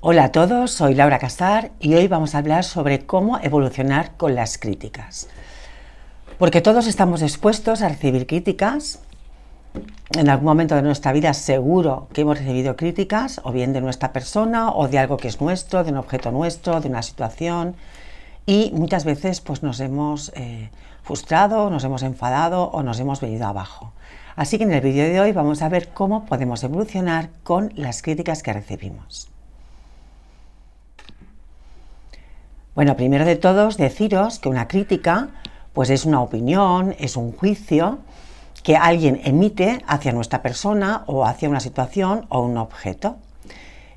Hola a todos, soy Laura Casar y hoy vamos a hablar sobre cómo evolucionar con las críticas. Porque todos estamos expuestos a recibir críticas. En algún momento de nuestra vida seguro que hemos recibido críticas, o bien de nuestra persona, o de algo que es nuestro, de un objeto nuestro, de una situación. Y muchas veces pues, nos hemos frustrado, nos hemos enfadado o nos hemos venido abajo. Así que en el vídeo de hoy vamos a ver cómo podemos evolucionar con las críticas que recibimos. Bueno, primero de todos deciros que una crítica pues es una opinión, es un juicio que alguien emite hacia nuestra persona o hacia una situación o un objeto.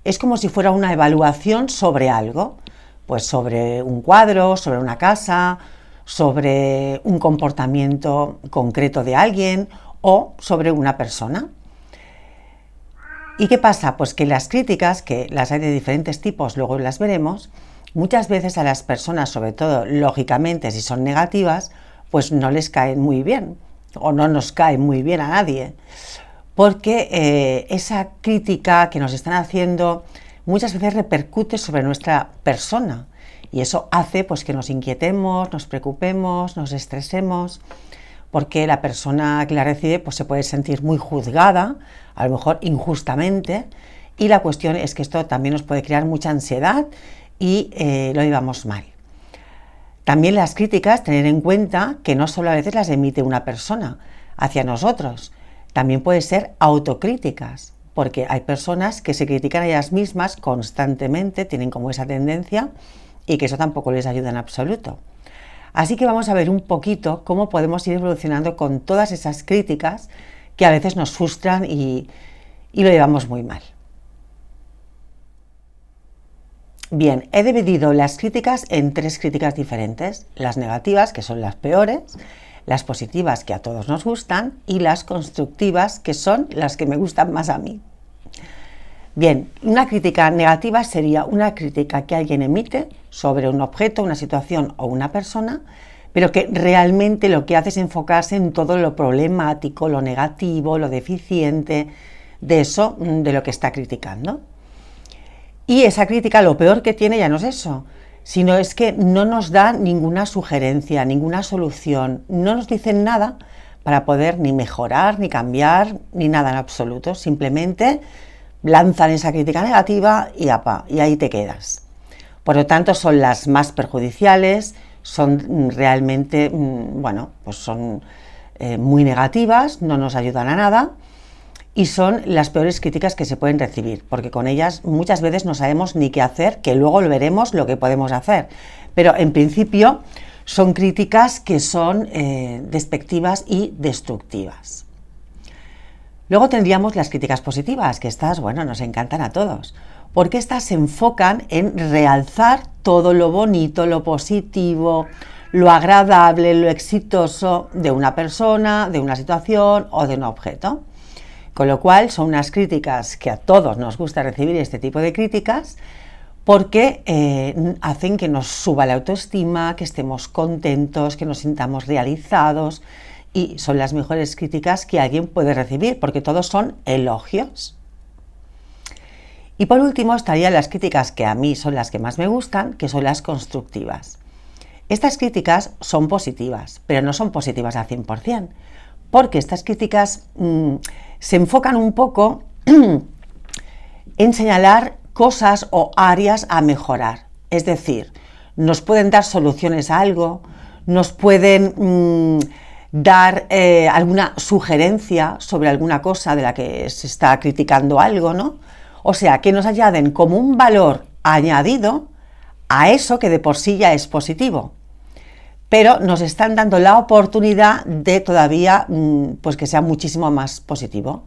Es como si fuera una evaluación sobre algo, pues sobre un cuadro, sobre una casa, sobre un comportamiento concreto de alguien o sobre una persona. ¿Y qué pasa? Pues que las críticas, que las hay de diferentes tipos, luego las veremos, muchas veces a las personas, sobre todo lógicamente si son negativas, pues no les caen muy bien o no nos cae muy bien a nadie, porque esa crítica que nos están haciendo muchas veces repercute sobre nuestra persona y eso hace pues que nos inquietemos, nos preocupemos, nos estresemos, porque la persona que la recibe pues se puede sentir muy juzgada, a lo mejor injustamente, y la cuestión es que esto también nos puede crear mucha ansiedad y lo llevamos mal. También las críticas, tener en cuenta que no solo a veces las emite una persona hacia nosotros, también puede ser autocríticas, porque hay personas que se critican a ellas mismas constantemente, tienen como esa tendencia y que eso tampoco les ayuda en absoluto. Así que vamos a ver un poquito cómo podemos ir evolucionando con todas esas críticas que a veces nos frustran y lo llevamos muy mal. Bien, he dividido las críticas en tres críticas diferentes: las negativas, que son las peores, las positivas, que a todos nos gustan, y las constructivas, que son las que me gustan más a mí. Bien, una crítica negativa sería una crítica que alguien emite sobre un objeto, una situación o una persona, pero que realmente lo que hace es enfocarse en todo lo problemático, lo negativo, lo deficiente de eso, de lo que está criticando. Y esa crítica lo peor que tiene ya no es eso, sino es que no nos da ninguna sugerencia, ninguna solución, no nos dicen nada para poder ni mejorar, ni cambiar, ni nada en absoluto. Simplemente lanzan esa crítica negativa y ahí te quedas. Por lo tanto, son las más perjudiciales, son realmente, bueno, pues son muy negativas, no nos ayudan a nada. Y son las peores críticas que se pueden recibir, porque con ellas muchas veces no sabemos ni qué hacer, que luego lo veremos lo que podemos hacer. Pero en principio son críticas que son despectivas y destructivas. Luego tendríamos las críticas positivas, que estas, bueno, nos encantan a todos, porque estas se enfocan en realzar todo lo bonito, lo positivo, lo agradable, lo exitoso de una persona, de una situación o de un objeto. Con lo cual son unas críticas que a todos nos gusta recibir, este tipo de críticas, porque hacen que nos suba la autoestima, que estemos contentos, que nos sintamos realizados, y son las mejores críticas que alguien puede recibir, porque todos son elogios. Y por último estarían las críticas que a mí son las que más me gustan, que son las constructivas. Estas críticas son positivas, pero no son positivas al 100%, porque estas críticas se enfocan un poco en señalar cosas o áreas a mejorar. Es decir, nos pueden dar soluciones a algo, nos pueden dar alguna sugerencia sobre alguna cosa de la que se está criticando algo, ¿no? O sea, que nos añaden como un valor añadido a eso que de por sí ya es positivo, pero nos están dando la oportunidad de todavía pues que sea muchísimo más positivo,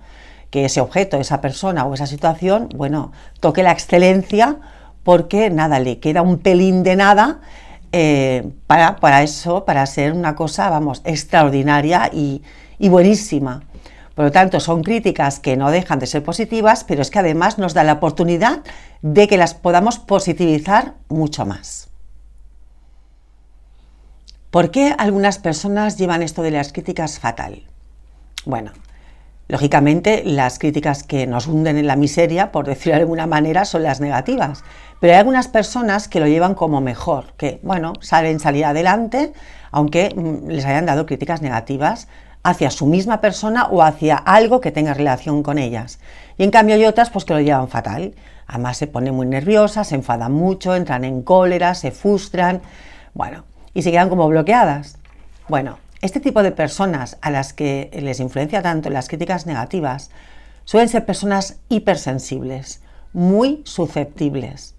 que ese objeto, esa persona o esa situación, bueno, toque la excelencia, porque nada, le queda un pelín de nada para eso, para ser una cosa, vamos, extraordinaria y buenísima. Por lo tanto, son críticas que no dejan de ser positivas, pero es que además nos da la oportunidad de que las podamos positivizar mucho más. ¿Por qué algunas personas llevan esto de las críticas fatal? Bueno, Lógicamente, las críticas que nos hunden en la miseria, por decirlo de alguna manera, son las negativas. Pero hay algunas personas que lo llevan como mejor, que, bueno, saben salir adelante, aunque les hayan dado críticas negativas hacia su misma persona o hacia algo que tenga relación con ellas. Y en cambio hay otras pues que lo llevan fatal. Además se ponen muy nerviosas, se enfadan mucho, entran en cólera, se frustran, bueno, y se quedan como bloqueadas. Bueno, este tipo de personas a las que les influencia tanto las críticas negativas suelen ser personas hipersensibles, muy susceptibles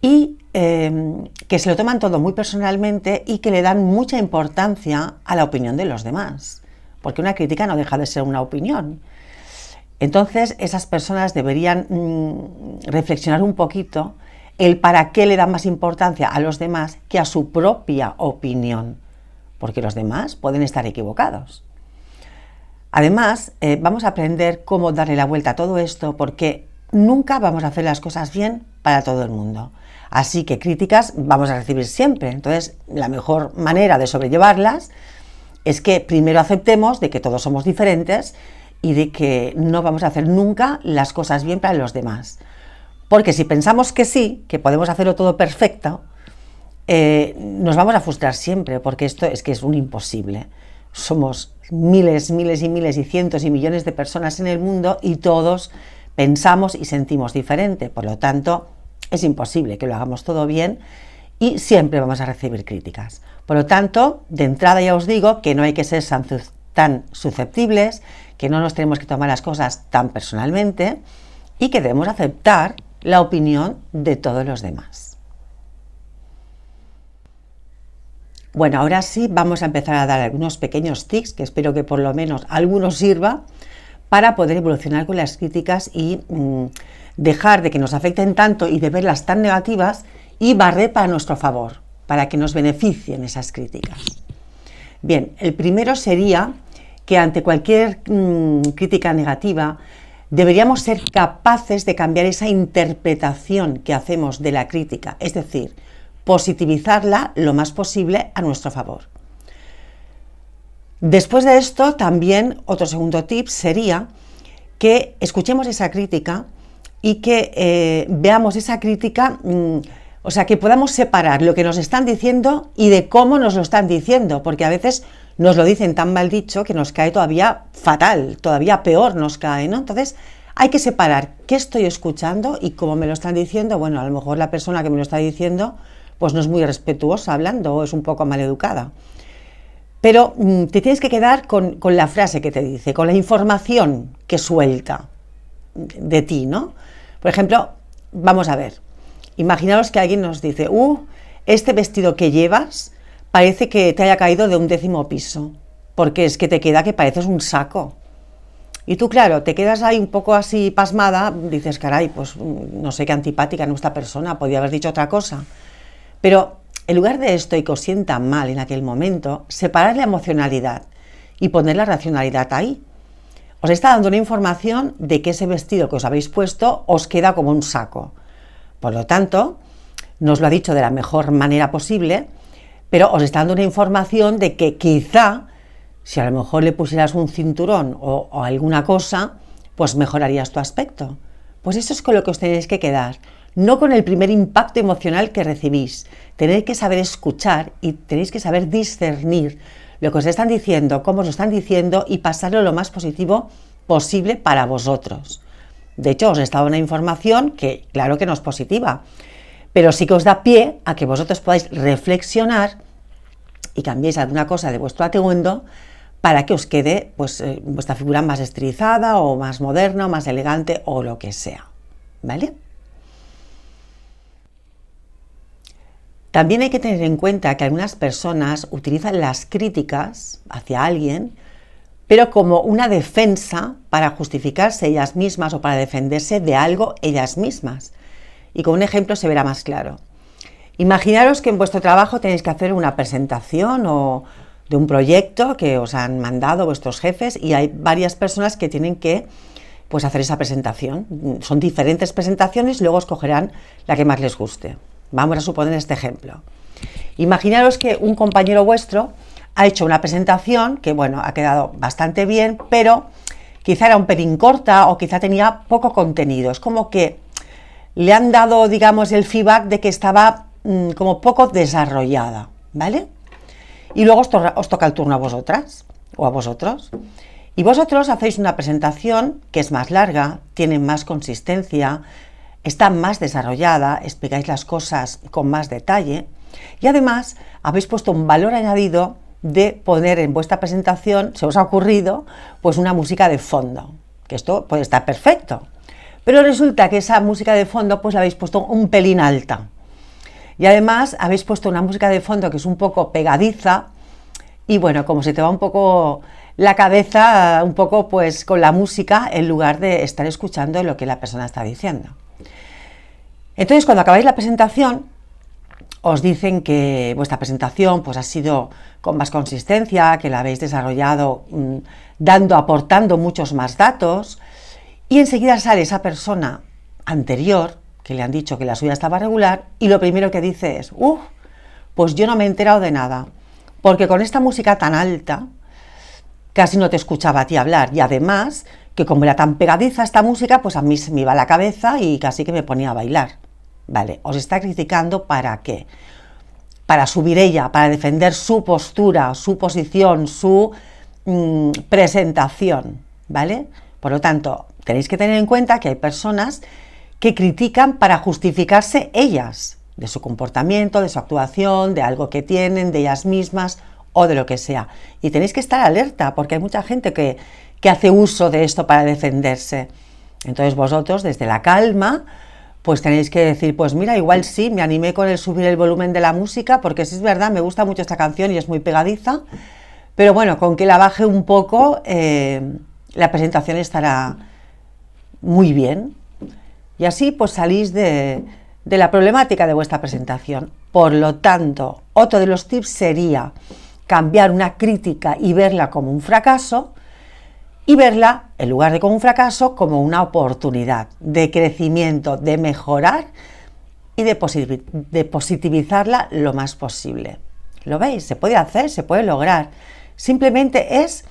y que se lo toman todo muy personalmente y que le dan mucha importancia a la opinión de los demás, porque una crítica no deja de ser una opinión. Entonces esas personas deberían reflexionar un poquito el para qué le dan más importancia a los demás que a su propia opinión, porque los demás pueden estar equivocados. Además, vamos a aprender cómo darle la vuelta a todo esto, porque nunca vamos a hacer las cosas bien para todo el mundo. Así que críticas vamos a recibir siempre. Entonces, la mejor manera de sobrellevarlas es que primero aceptemos de que todos somos diferentes y de que no vamos a hacer nunca las cosas bien para los demás. Porque si pensamos que sí, que podemos hacerlo todo perfecto, nos vamos a frustrar siempre, porque esto es que es un imposible. Somos miles, miles y miles y cientos y millones de personas en el mundo y todos pensamos y sentimos diferente. Por lo tanto, es imposible que lo hagamos todo bien y siempre vamos a recibir críticas. Por lo tanto, de entrada ya os digo que no hay que ser tan susceptibles, que no nos tenemos que tomar las cosas tan personalmente y que debemos aceptar la opinión de todos los demás. Bueno, ahora sí vamos a empezar a dar algunos pequeños tips, que espero que por lo menos algunos sirva para poder evolucionar con las críticas y dejar de que nos afecten tanto y de verlas tan negativas y barrer para nuestro favor, para que nos beneficien esas críticas. Bien, el primero sería que ante cualquier crítica negativa deberíamos ser capaces de cambiar esa interpretación que hacemos de la crítica, es decir, positivizarla lo más posible a nuestro favor. Después de esto, también otro segundo tip sería que escuchemos esa crítica y que veamos esa crítica, o sea, que podamos separar lo que nos están diciendo y de cómo nos lo están diciendo, porque a veces nos lo dicen tan mal dicho que nos cae todavía fatal, todavía peor nos cae, ¿no? Entonces hay que separar qué estoy escuchando y cómo me lo están diciendo. Bueno, a lo mejor la persona que me lo está diciendo pues no es muy respetuosa hablando o es un poco maleducada. Pero te tienes que quedar con la frase que te dice, con la información que suelta de ti, ¿no? Por ejemplo, vamos a ver, imaginaos que alguien nos dice, este vestido que llevas parece que te haya caído de un 10º piso, porque es que te queda que pareces un saco. Y tú, claro, te quedas ahí un poco así pasmada, dices, caray, pues no sé qué antipática en esta persona, podía haber dicho otra cosa. Pero en lugar de esto y que os sienta mal en aquel momento, separar la emocionalidad y poner la racionalidad ahí. Os está dando una información de que ese vestido que os habéis puesto os queda como un saco. Por lo tanto, no os lo ha dicho de la mejor manera posible, pero os está dando una información de que quizá, si a lo mejor le pusieras un cinturón o alguna cosa, pues mejorarías tu aspecto. Pues eso es con lo que os tenéis que quedar. No con el primer impacto emocional que recibís. Tenéis que saber escuchar y tenéis que saber discernir lo que os están diciendo, cómo os lo están diciendo y pasarlo lo más positivo posible para vosotros. De hecho, os he dado una información que claro que no es positiva, pero sí que os da pie a que vosotros podáis reflexionar y cambiéis alguna cosa de vuestro atuendo para que os quede pues, vuestra figura más estilizada o más moderna o más elegante o lo que sea. ¿Vale? También hay que tener en cuenta que algunas personas utilizan las críticas hacia alguien, pero como una defensa para justificarse ellas mismas o para defenderse de algo ellas mismas. Y con un ejemplo se verá más claro. Imaginaros que en vuestro trabajo tenéis que hacer una presentación o de un proyecto que os han mandado vuestros jefes y hay varias personas que tienen que pues, hacer esa presentación. Son diferentes presentaciones y luego escogerán la que más les guste. Vamos a suponer este ejemplo. Imaginaros que un compañero vuestro ha hecho una presentación que, bueno, ha quedado bastante bien, pero quizá era un pelín corta o quizá tenía poco contenido. Es como que le han dado, digamos, el feedback de que estaba como poco desarrollada, ¿vale? Y luego os toca el turno a vosotras o a vosotros. Y vosotros hacéis una presentación que es más larga, tiene más consistencia, está más desarrollada, explicáis las cosas con más detalle y además habéis puesto un valor añadido de poner en vuestra presentación, se os ha ocurrido, pues una música de fondo, que esto puede estar perfecto. Pero resulta que esa música de fondo pues la habéis puesto un pelín alta. Y además habéis puesto una música de fondo que es un poco pegadiza y bueno, como se te va un poco la cabeza, un poco pues con la música en lugar de estar escuchando lo que la persona está diciendo. Entonces cuando acabáis la presentación os dicen que vuestra presentación pues ha sido con más consistencia, que la habéis desarrollado aportando muchos más datos y enseguida sale esa persona anterior que le han dicho que la suya estaba regular y lo primero que dice es, pues yo no me he enterado de nada, porque con esta música tan alta casi no te escuchaba a ti hablar y además que como era tan pegadiza esta música, pues a mí se me iba la cabeza y casi que me ponía a bailar. Vale, os está criticando ¿para qué? Para subir ella, para defender su postura, su posición, su presentación, ¿vale? Por lo tanto, tenéis que tener en cuenta que hay personas que critican para justificarse ellas, de su comportamiento, de su actuación, de algo que tienen, de ellas mismas o de lo que sea. Y tenéis que estar alerta porque hay mucha gente que hace uso de esto para defenderse. Entonces vosotros, desde la calma, pues tenéis que decir, pues mira, igual sí, me animé con el subir el volumen de la música, porque sí es verdad, me gusta mucho esta canción y es muy pegadiza, pero bueno, con que la baje un poco, la presentación estará muy bien. Y así pues salís de la problemática de vuestra presentación. Por lo tanto, otro de los tips sería cambiar una crítica y verla como un fracaso y verla, en lugar de como un fracaso, como una oportunidad de crecimiento, de mejorar y de positivizarla lo más posible. ¿Lo veis? Se puede hacer, se puede lograr. Simplemente es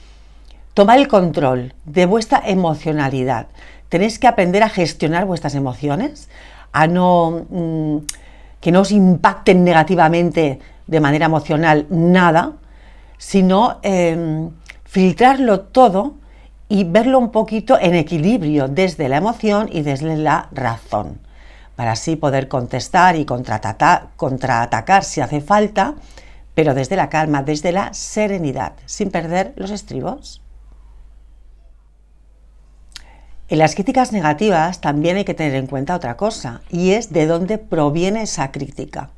tomar el control de vuestra emocionalidad. Tenéis que aprender a gestionar vuestras emociones, a que no os impacten negativamente de manera emocional nada, sino filtrarlo todo y verlo un poquito en equilibrio desde la emoción y desde la razón, para así poder contestar y contraatacar si hace falta, pero desde la calma, desde la serenidad, sin perder los estribos. En las críticas negativas también hay que tener en cuenta otra cosa, y es de dónde proviene esa crítica.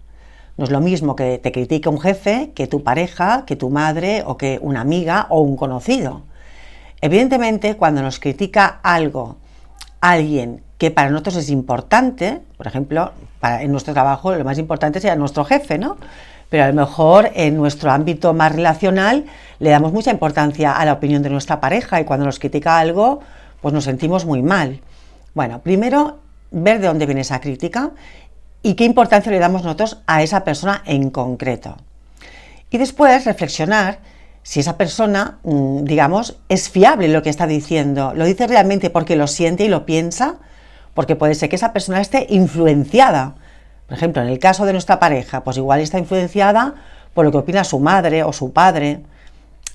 No es lo mismo que te critique un jefe, que tu pareja, que tu madre, o que una amiga o un conocido. Evidentemente, cuando nos critica algo, alguien que para nosotros es importante, por ejemplo, en nuestro trabajo lo más importante sería nuestro jefe, ¿no? Pero a lo mejor en nuestro ámbito más relacional le damos mucha importancia a la opinión de nuestra pareja y cuando nos critica algo, pues nos sentimos muy mal. Bueno, primero ver de dónde viene esa crítica y qué importancia le damos nosotros a esa persona en concreto. Y después reflexionar si esa persona, digamos, es fiable lo que está diciendo. ¿Lo dice realmente porque lo siente y lo piensa? Porque puede ser que esa persona esté influenciada. Por ejemplo, en el caso de nuestra pareja, pues igual está influenciada por lo que opina su madre o su padre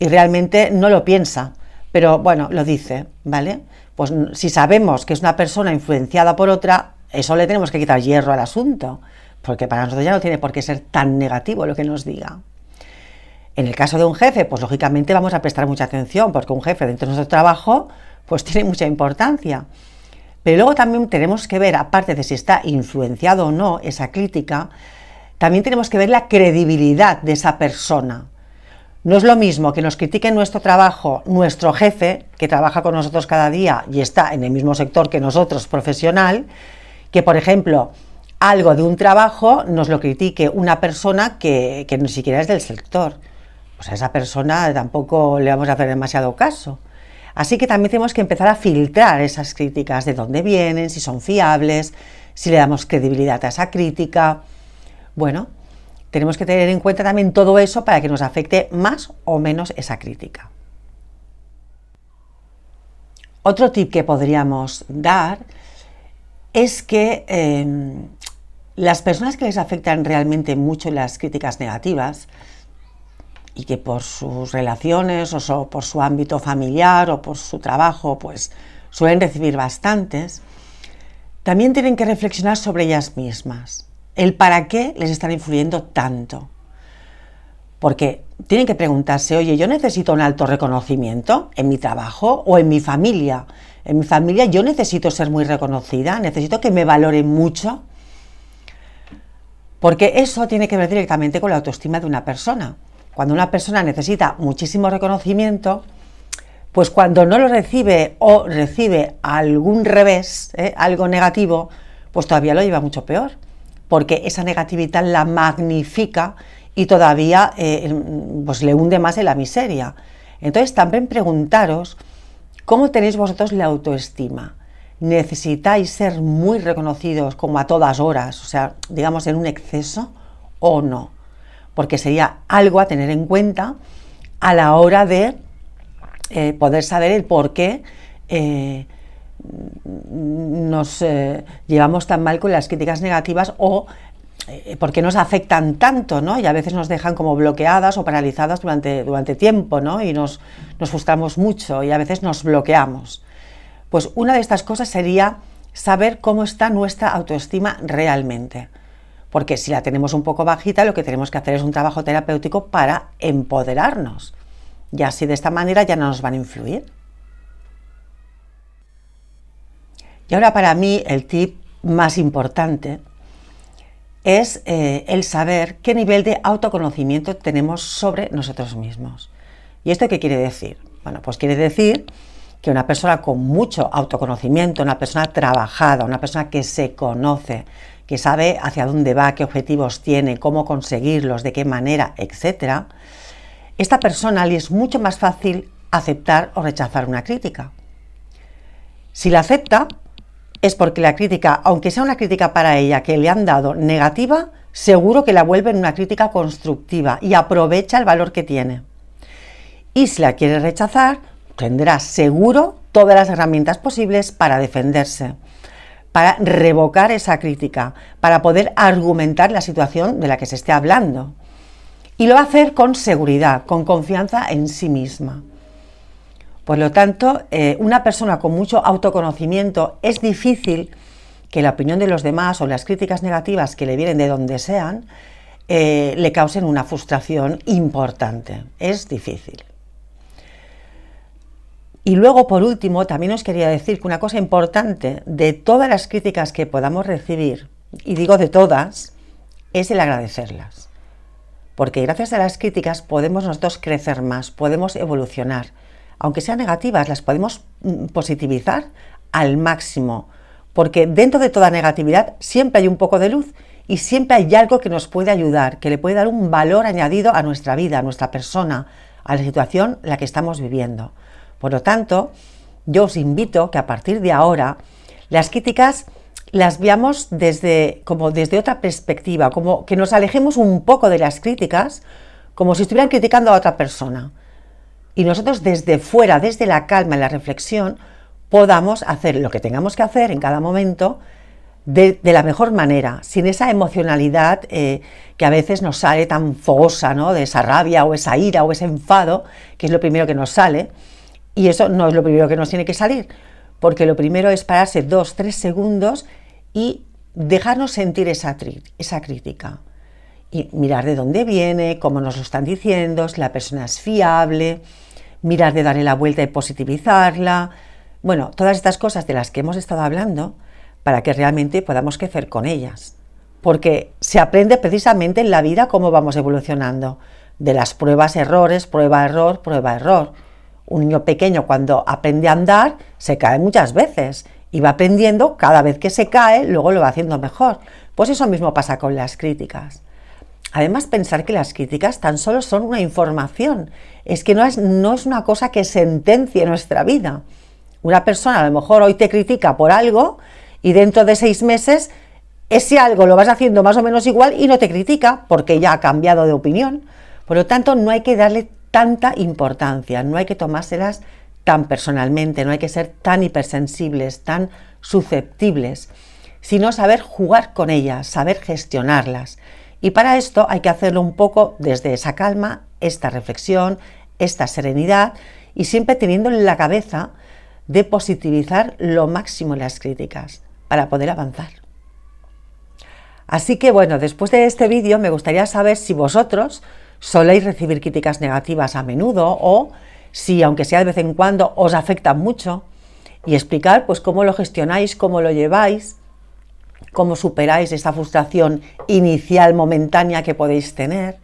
y realmente no lo piensa. Pero bueno, lo dice, ¿vale? Pues si sabemos que es una persona influenciada por otra, eso le tenemos que quitar hierro al asunto, porque para nosotros ya no tiene por qué ser tan negativo lo que nos diga. En el caso de un jefe, pues lógicamente vamos a prestar mucha atención, porque un jefe dentro de nuestro trabajo, pues tiene mucha importancia. Pero luego también tenemos que ver, aparte de si está influenciado o no esa crítica, también tenemos que ver la credibilidad de esa persona. No es lo mismo que nos critique en nuestro trabajo nuestro jefe, que trabaja con nosotros cada día y está en el mismo sector que nosotros, profesional, que por ejemplo, algo de un trabajo nos lo critique una persona que ni siquiera es del sector. Pues a esa persona tampoco le vamos a hacer demasiado caso. Así que también tenemos que empezar a filtrar esas críticas, de dónde vienen, si son fiables, si le damos credibilidad a esa crítica. Bueno, tenemos que tener en cuenta también todo eso para que nos afecte más o menos esa crítica. Otro tip que podríamos dar es que las personas que les afectan realmente mucho las críticas negativas y que por sus relaciones o por su ámbito familiar o por su trabajo pues suelen recibir bastantes, también tienen que reflexionar sobre ellas mismas, el para qué les están influyendo tanto. Porque tienen que preguntarse, oye, ¿yo necesito un alto reconocimiento en mi trabajo o en mi familia? En mi familia yo necesito ser muy reconocida, necesito que me valoren mucho, porque eso tiene que ver directamente con la autoestima de una persona. Cuando una persona necesita muchísimo reconocimiento, pues cuando no lo recibe o recibe algún revés, algo negativo, pues todavía lo lleva mucho peor, porque esa negatividad la magnifica y todavía pues le hunde más en la miseria. Entonces también preguntaros cómo tenéis vosotros la autoestima. ¿Necesitáis ser muy reconocidos como a todas horas, o sea, digamos en un exceso o no? Porque sería algo a tener en cuenta a la hora de poder saber el por qué nos llevamos tan mal con las críticas negativas o por qué nos afectan tanto, ¿no? Y a veces nos dejan como bloqueadas o paralizadas durante tiempo, ¿no? Y nos frustramos mucho y a veces nos bloqueamos. Pues una de estas cosas sería saber cómo está nuestra autoestima realmente. Porque si la tenemos un poco bajita, lo que tenemos que hacer es un trabajo terapéutico para empoderarnos. Y así de esta manera ya no nos van a influir. Y ahora para mí el tip más importante es el saber qué nivel de autoconocimiento tenemos sobre nosotros mismos. ¿Y esto qué quiere decir? Bueno, pues quiere decir que una persona con mucho autoconocimiento, una persona trabajada, una persona que se conoce, que sabe hacia dónde va, qué objetivos tiene, cómo conseguirlos, de qué manera, etc., esta persona le es mucho más fácil aceptar o rechazar una crítica. Si la acepta, es porque la crítica, aunque sea una crítica para ella que le han dado negativa, seguro que la vuelve en una crítica constructiva y aprovecha el valor que tiene. Y si la quiere rechazar, tendrá seguro todas las herramientas posibles para defenderse, para revocar esa crítica, para poder argumentar la situación de la que se esté hablando. Y lo va a hacer con seguridad, con confianza en sí misma. Por lo tanto, una persona con mucho autoconocimiento es difícil que la opinión de los demás o las críticas negativas que le vienen de donde sean le causen una frustración importante. Es difícil. Y luego, por último, también os quería decir que una cosa importante de todas las críticas que podamos recibir, y digo de todas, es el agradecerlas. Porque gracias a las críticas podemos nosotros crecer más, podemos evolucionar. Aunque sean negativas, las podemos positivizar al máximo, porque dentro de toda negatividad siempre hay un poco de luz y siempre hay algo que nos puede ayudar, que le puede dar un valor añadido a nuestra vida, a nuestra persona, a la situación en la que estamos viviendo. Por lo tanto, yo os invito que a partir de ahora las críticas las veamos desde otra perspectiva, como que nos alejemos un poco de las críticas, como si estuvieran criticando a otra persona. Y nosotros desde fuera, desde la calma y la reflexión, podamos hacer lo que tengamos que hacer en cada momento de la mejor manera, sin esa emocionalidad que a veces nos sale tan fogosa, ¿no? De esa rabia o esa ira o ese enfado, que es lo primero que nos sale, y eso no es lo primero que nos tiene que salir, porque lo primero es pararse 2-3 segundos y dejarnos sentir esa crítica. Y mirar de dónde viene, cómo nos lo están diciendo, si la persona es fiable, mirar de darle la vuelta y positivizarla. Bueno, todas estas cosas de las que hemos estado hablando para que realmente podamos crecer con ellas. Porque se aprende precisamente en la vida cómo vamos evolucionando. De las pruebas, errores, prueba, error, prueba, error. Un niño pequeño cuando aprende a andar se cae muchas veces y va aprendiendo, cada vez que se cae, luego lo va haciendo mejor. Pues eso mismo pasa con las críticas. Además, pensar que las críticas tan solo son una información, es que no es una cosa que sentencie nuestra vida. Una persona a lo mejor hoy te critica por algo y dentro de 6 meses ese algo lo vas haciendo más o menos igual y no te critica porque ya ha cambiado de opinión. Por lo tanto, no hay que darle tanta importancia, no hay que tomárselas tan personalmente, no hay que ser tan hipersensibles, tan susceptibles, sino saber jugar con ellas, saber gestionarlas. Y para esto hay que hacerlo un poco desde esa calma, esta reflexión, esta serenidad y siempre teniendo en la cabeza de positivizar lo máximo las críticas para poder avanzar. Así que bueno, después de este vídeo me gustaría saber si vosotros soléis recibir críticas negativas a menudo o si, aunque sea de vez en cuando, os afectan mucho y explicar pues cómo lo gestionáis, cómo lo lleváis, cómo superáis esa frustración inicial momentánea que podéis tener.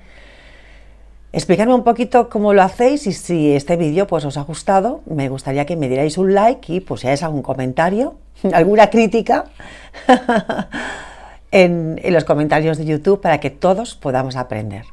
Explicarme un poquito cómo lo hacéis y si este vídeo pues os ha gustado, me gustaría que me dierais un like y pusierais algún comentario, alguna crítica en los comentarios de YouTube para que todos podamos aprender.